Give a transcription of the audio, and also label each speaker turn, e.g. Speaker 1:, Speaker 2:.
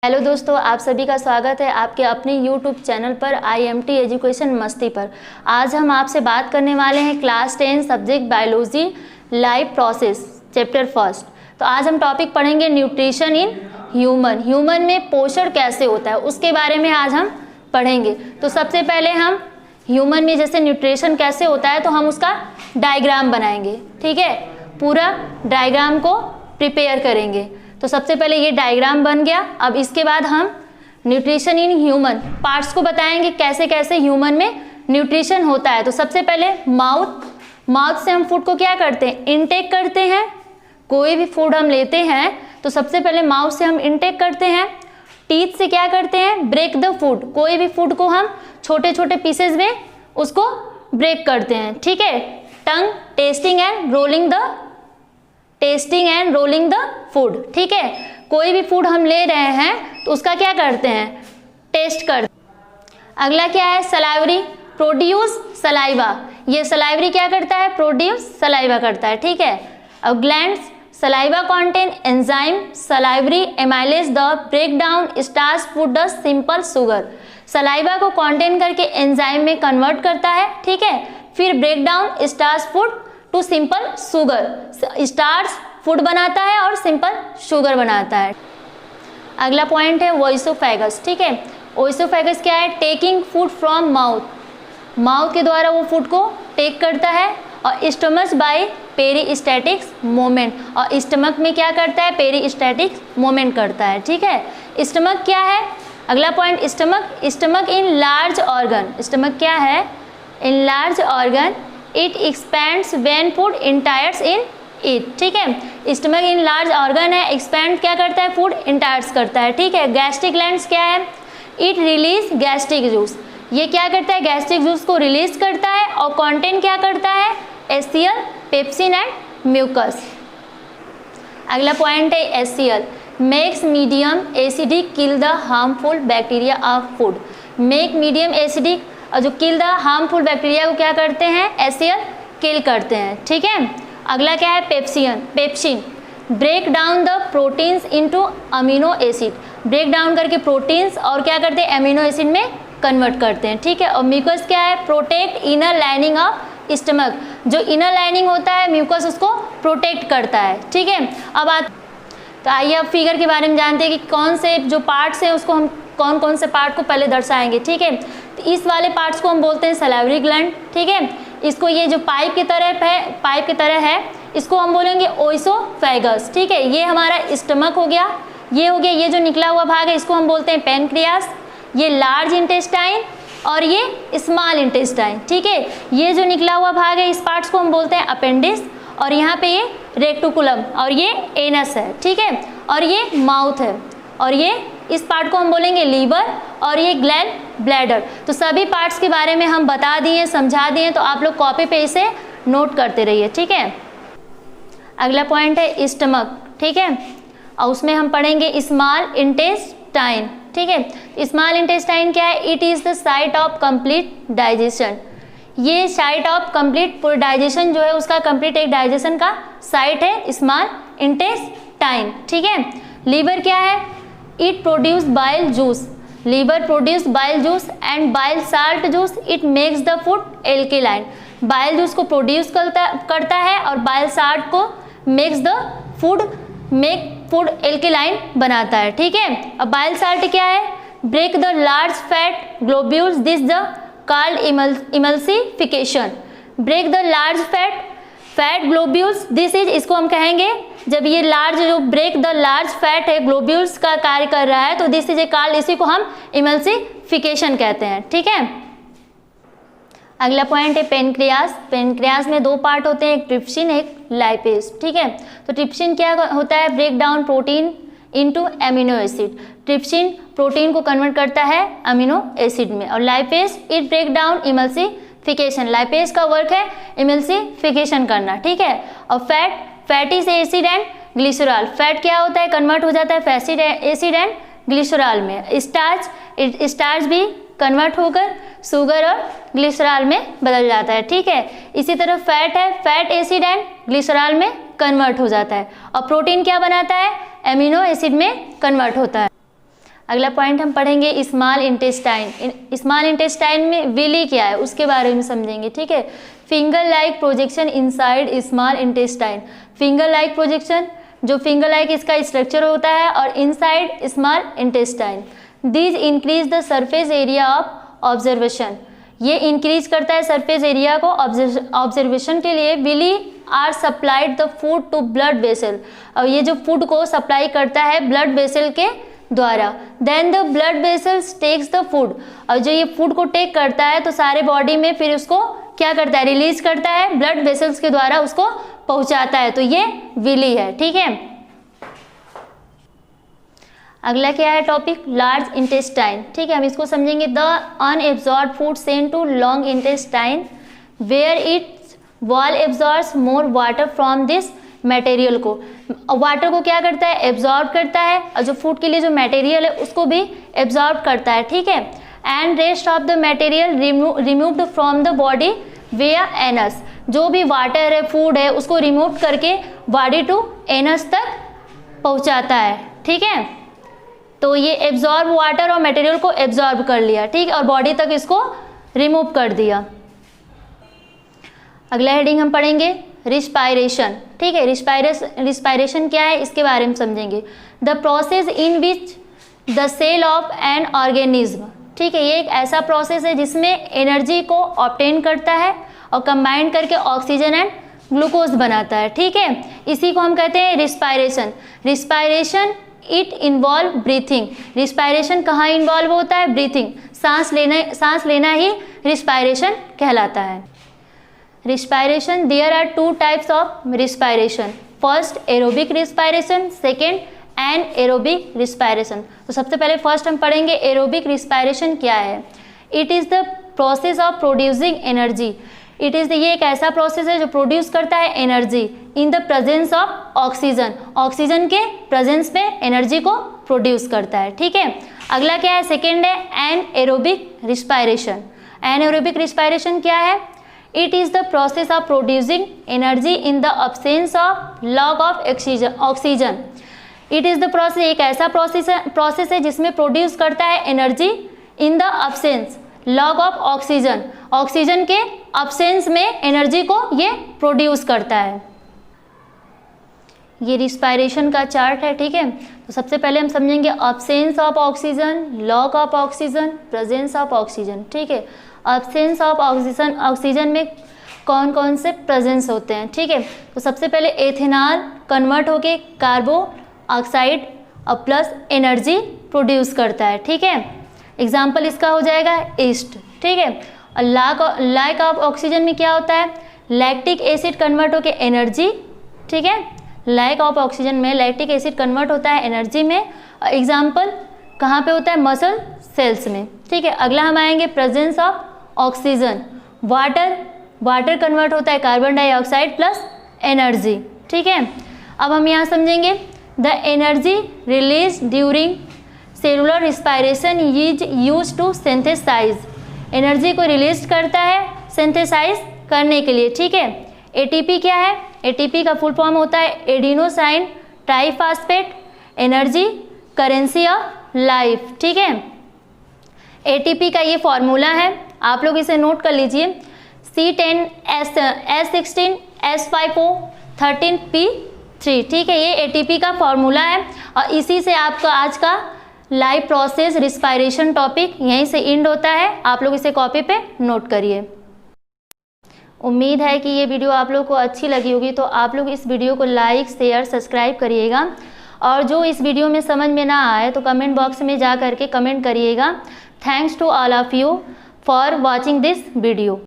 Speaker 1: Hello दोस्तों, आप सभी का स्वागत है आपके अपने यूट्यूब चैनल पर IMT एजुकेशन मस्ती पर। आज हम आपसे बात करने वाले हैं class 10 subject biology life process chapter first. तो आज हम टॉपिक पढ़ेंगे न्यूट्रिशन इन ह्यूमन में पोषण कैसे होता है उसके बारे में आज हम पढ़ेंगे। तो सबसे पहले हम ह्यूमन में जैसे न्यूट्रिशन कैसे होता है तो हम उसका डायग्राम बनाएंगे। ठीक है, पूरा डायग्राम को प्रिपेयर करेंगे। तो सबसे पहले ये डायग्राम बन गया। अब इसके बाद हम न्यूट्रिशन इन ह्यूमन पार्ट्स को बताएंगे कैसे कैसे ह्यूमन में न्यूट्रिशन होता है। तो सबसे पहले माउथ से हम फूड को क्या करते हैं, इनटेक करते हैं। कोई भी फूड हम लेते हैं तो सबसे पहले माउथ से हम इनटेक करते हैं। टीथ से क्या करते हैं, ब्रेक द फूड। कोई भी फूड को हम छोटे छोटे पीसेज में उसको ब्रेक करते हैं। ठीक है, tongue testing and rolling the food. ठीक है, कोई भी फूड हम ले रहे हैं तो उसका क्या करते हैं, टेस्ट करते हैं। अगला क्या है, सलाइवरी प्रोड्यूस सलाइवा। ये सलाइवरी क्या करता है, प्रोड्यूस सलाइवा करता है। ठीक है, अब glands saliva contain enzyme salivary amylase the break down starch food the simple sugar. Saliva को कंटेन करके एंजाइम में कन्वर्ट करता है। ठीक है, फिर break down starch food to simple sugar. Starch food बनाता है और सिंपल शुगर बनाता है। अगला पॉइंट है वोइसोफेगस। ठीक है, वोइसोफेगस क्या है, टेकिंग फूड फ्रॉम माउथ के द्वारा वो फूड को टेक करता है। और स्टमक बाय पेरिस्टैटिक मोमेंट, और स्टमक में क्या करता है, पेरिस्टैटिक मोमेंट करता है। ठीक है, स्टमक क्या है, अगला point stomach in large organ. Stomach क्या है, in large organ it expands when food enters in it. ठीक है, स्टमक इन लार्ज ऑर्गन है, एक्सपैंड क्या करता है, फूड इंटायर्स करता है। ठीक है, गैस्ट्रिक ग्लैंड्स क्या है, इट रिलीज गैस्ट्रिक जूस। ये क्या करता है, गैस्ट्रिक जूस को रिलीज करता है। और कंटेंट क्या करता है, एचसीएल, पेप्सिन एंड म्यूकस। अगला पॉइंट है HCL makes medium acidic kill the harmful bacteria of food. Make medium acidic, और जो किल द हार्मफुल बैक्टीरिया को क्या करते हैं, एचसीएल किल करते हैं। ठीक है, अगला क्या है, pepsin break down the proteins into amino acid. Break down करके प्रोटीन्स और क्या करते हैं, अमीनो एसिड में कन्वर्ट करते हैं। ठीक है, और म्यूकस क्या है, protect inner lining of stomach. जो इनर लाइनिंग होता है म्यूकस उसको प्रोटेक्ट करता है। ठीक है, तो आइए अब फिगर के बारे में जानते हैं कि कौन से जो पार्ट्स हैं उसको हम कौन कौन से पार्ट को पहले दर्शाएंगे। ठीक है, तो इस वाले पार्ट्स को हम बोलते हैं सलाइवरी ग्लैंड। ठीक है, इसको ये जो पाइप की तरह है इसको हम बोलेंगे ओइसोफेगस। ठीक है, ये हमारा स्टमक हो गया, ये जो निकला हुआ भाग है इसको हम बोलते हैं पेनक्रियास। ये लार्ज इंटेस्टाइन और ये स्मॉल इंटेस्टाइन। ठीक है, ये जो निकला हुआ भाग है इस पार्ट्स को हम बोलते हैं अपेंडिक्स। और यहाँ पे ये रेक्टिकुलम और ये एनस है। ठीक है, और ये माउथ है, और ये इस पार्ट को हम बोलेंगे लीवर, और ये ग्लैंड ब्लैडर। तो सभी पार्ट्स के बारे में हम बता दिए, समझा दिए, तो आप लोग कॉपी पे इसे नोट करते रहिए। ठीक है, अगला पॉइंट है स्टमक। ठीक है, और उसमें हम पढ़ेंगे स्मॉल इंटेस्टाइन। ठीक है, स्मॉल इंटेस्टाइन क्या है, it is the site of complete digestion. ये साइट ऑफ कंप्लीट पूरा डाइजेशन जो है उसका कंप्लीट एक डाइजेशन का साइट है स्मॉल इंटेस्टाइन। ठीक है, लीवर क्या है, it produce bile juice. Liver produce bile juice and bile salt juice, it makes the food alkaline. Bile juice को प्रोड्यूस करता है और बाइल साल्ट को मेक फूड एल्केलाइन बनाता है। ठीक है, अब बाइल साल्ट क्या है, break the large fat globules this the called emulsification. Break the large fat globules this is, इसको हम कहेंगे जब ये लार्ज जो ब्रेक द लार्ज फैट है ग्लोब्यूल्स का कार्य कर रहा है तो दिस इज ए कॉल्ड, इसी को हम इमल्सिफिकेशन कहते हैं। ठीक है, अगला पॉइंट है पेनक्रियास। पेनक्रियास में दो पार्ट होते हैं, एक ट्रिप्सिन एक लाइपेज। ठीक है, तो ट्रिप्सिन क्या होता है, break down protein into amino acid. Trypsin protein को कन्वर्ट करता है अमीनो एसिड में, और lipase it break down emulsification. Lipase का वर्क है इमल्सिफिकेशन करना। ठीक है, और फैटी से एसिड एंड ग्लिसरॉल। फैट क्या होता है, कन्वर्ट हो जाता है एसिड एंड ग्लिसरॉल में। स्टार्च भी कन्वर्ट होकर शुगर और ग्लिसरॉल में बदल जाता है। ठीक है, इसी तरह फैट है, फैट एसिड एंड ग्लिसरॉल में कन्वर्ट हो जाता है। और प्रोटीन क्या बनाता है, एमिनो एसिड में कन्वर्ट होता है। अगला पॉइंट हम पढ़ेंगे स्मॉल इंटेस्टाइन। स्मॉल इंटेस्टाइन में विली क्या है उसके बारे में समझेंगे, ठीक है। Finger like projection inside small intestine. Finger like projection, जो फिंगर लाइक इसका स्ट्रक्चर होता है, और inside small intestine. These increase the surface area of observation. ये इंक्रीज करता है सरफेस एरिया को ऑब्जर्वेशन के लिए। Villi are supplied the food to blood vessel. और ये जो फूड को सप्लाई करता है ब्लड वेसल के द्वारा। Then the blood vessels takes the food. और जो ये फूड को टेक करता है तो सारे बॉडी में फिर उसको क्या करता है, रिलीज करता है, ब्लड वेसल्स के द्वारा उसको पहुंचाता है, तो ये विली है, ठीक है। अगला क्या है टॉपिक, लार्ज इंटेस्टाइन, ठीक है। हम इसको समझेंगे। The unabsorb food sent to long intestine where its wall absorbs more water from this material को। वाटर को क्या करता है, एब्जॉर्ब करता है, और जो फूड के लिए जो मटेरियल है उसको भी एब्जॉर्ब करता है, ठीक है। And rest of the material removed from the body via anus. जो भी वाटर है, फूड है, उसको रिमूव करके बॉडी टू एनस तक पहुंचाता है, ठीक है। तो ये एब्जॉर्ब वाटर और मटेरियल को एब्जॉर्ब कर लिया, ठीक है, और बॉडी तक इसको रिमूव कर दिया। अगला हेडिंग हम पढ़ेंगे रिस्पायरेशन, ठीक है। रिस्पायरेशन क्या है इसके बारे में समझेंगे। The process in which the cell of an organism, ठीक है। ये एक ऐसा प्रोसेस है जिसमें एनर्जी को ऑब्टेन करता है और कंबाइन करके ऑक्सीजन एंड ग्लूकोज बनाता है, ठीक है। इसी को हम कहते हैं respiration. Respiration it involve breathing. Respiration कहाँ इन्वॉल्व होता है, ब्रीथिंग, सांस लेना ही रिस्पायरेशन कहलाता है। Respiration, there are two types of respiration. First aerobic respiration, second anaerobic respiration. तो सबसे पहले फर्स्ट हम पढ़ेंगे एरोबिक रिस्पायरेशन क्या है। It is the process of producing energy. ये एक ऐसा प्रोसेस है जो प्रोड्यूस करता है energy in the presence of oxygen. Oxygen के प्रेजेंस में एनर्जी को प्रोड्यूस करता है, ठीक है। अगला क्या है, सेकेंड है एनएरोबिक रिस्पायरेशन। एनएरोबिक रिस्पायरेशन क्या है, it is the process of producing energy in the absence of log of oxygen. It is the process, एक ऐसा प्रोसेस है जिसमें प्रोड्यूस करता है energy in the absence log of oxygen. Oxygen के absence में एनर्जी को ये प्रोड्यूस करता है। ये रिस्पायरेशन का चार्ट है, ठीक है। तो सबसे पहले हम समझेंगे absence of oxygen, log of oxygen, presence of oxygen, ठीक है। अब्सेंस ऑफ ऑक्सीजन में कौन कौन से प्रेजेंस होते हैं, ठीक है। तो सबसे पहले एथेनॉल कन्वर्ट होके कार्बो ऑक्साइड और प्लस एनर्जी प्रोड्यूस करता है, ठीक है। एग्जाम्पल इसका हो जाएगा ईस्ट, ठीक है। और लैक ऑफ ऑक्सीजन में क्या होता है, लैक्टिक एसिड कन्वर्ट होके एनर्जी, ठीक है। लैक ऑफ ऑक्सीजन में लैक्टिक एसिड कन्वर्ट होता है एनर्जी में। एग्जाम्पल कहाँ पे होता है, मसल सेल्स में, ठीक है। अगला हम आएंगे presence of oxygen. Water convert होता है कार्बन डाइऑक्साइड प्लस एनर्जी, ठीक है। अब हम यहाँ समझेंगे the energy release during cellular respiration is use to synthesize. Energy को रिलीज करता है सिंथेसाइज करने के लिए, ठीक है। एटीपी क्या है, एटीपी का फुल फॉर्म होता है adenosine triphosphate energy currency of life, ठीक है। एटीपी का ये फॉर्मूला है, आप लोग इसे नोट कर लीजिए, C10S16S5O13P3, ठीक है। ये एटीपी का फॉर्मूला है और इसी से आपका आज का लाइव प्रोसेस रिस्पायरेशन टॉपिक यहीं से एंड होता है। आप लोग इसे कॉपी पे नोट करिए। उम्मीद है कि ये वीडियो आप लोग को अच्छी लगी होगी, तो आप लोग इस वीडियो को लाइक शेयर सब्सक्राइब करिएगा, और जो इस वीडियो में समझ में ना आए तो कमेंट बॉक्स में जा करके कमेंट करिएगा। Thanks to all of you for watching this video.